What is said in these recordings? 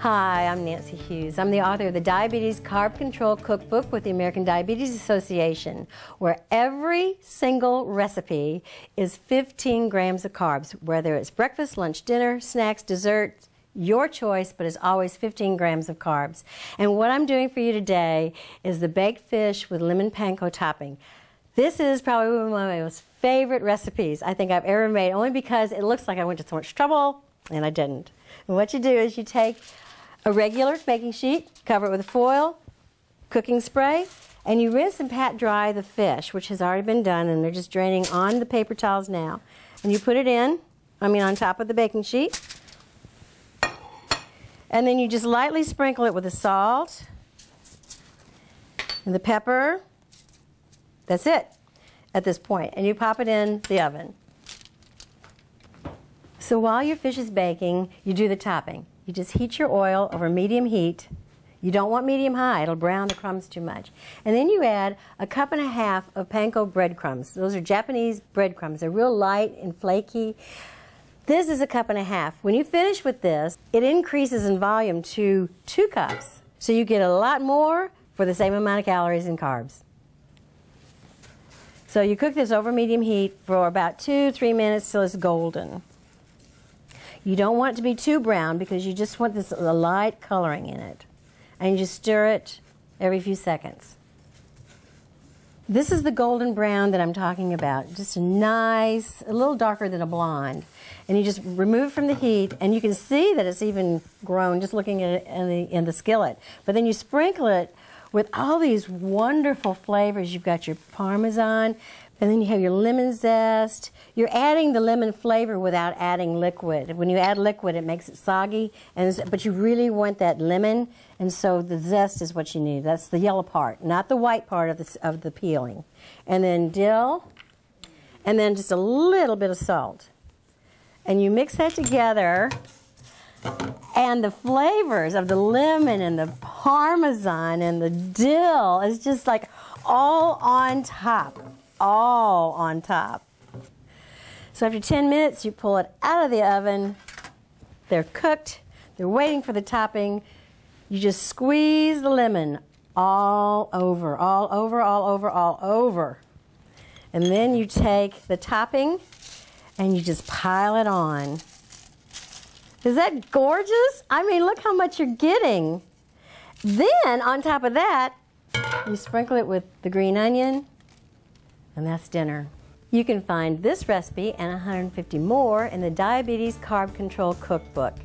Hi, I'm Nancy Hughes. I'm the author of the Diabetes Carb Control Cookbook with the American Diabetes Association, where every single recipe is 15 grams of carbs, whether it's breakfast, lunch, dinner, snacks, dessert, your choice, but it's always 15 grams of carbs. And what I'm doing for you today is the baked fish with lemon panko topping. This is probably one of my most favorite recipes I think I've ever made, only because it looks like I went to so much trouble, and I didn't. And what you do is you take a regular baking sheet, cover it with foil, cooking spray, and you rinse and pat dry the fish, which has already been done, and they're just draining on the paper towels now. And you put it on top of the baking sheet. And then you just lightly sprinkle it with the salt and the pepper. That's it at this point. And you pop it in the oven. So while your fish is baking, you do the topping. You just heat your oil over medium heat. You don't want medium high, it'll brown the crumbs too much. And then you add a cup and a half of panko breadcrumbs. Those are Japanese breadcrumbs. They're real light and flaky. This is a cup and a half. When you finish with this, it increases in volume to 2 cups. So you get a lot more for the same amount of calories and carbs. So you cook this over medium heat for about 2-3 minutes till it's golden. You don't want it to be too brown because you just want this light coloring in it. And you just stir it every few seconds. This is the golden brown that I'm talking about. Just a nice, a little darker than a blonde. And you just remove it from the heat, and you can see that it's even grown just looking at it in the skillet. But then you sprinkle it with all these wonderful flavors. You've got your Parmesan, and then you have your lemon zest. You're adding the lemon flavor without adding liquid. When you add liquid, it makes it soggy, but you really want that lemon, and so the zest is what you need. That's the yellow part, not the white part of the peeling. And then dill, and then just a little bit of salt. And you mix that together, and the flavors of the lemon and the Parmesan and the dill is just like all on top. All on top. So after 10 minutes, you pull it out of the oven. They're cooked. They're waiting for the topping. You just squeeze the lemon all over, all over, all over, all over. And then you take the topping and you just pile it on. Is that gorgeous? I mean, look how much you're getting. Then, on top of that, you sprinkle it with the green onion, and that's dinner. You can find this recipe and 150 more in the Diabetes Carb Control Cookbook.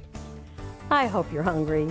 I hope you're hungry.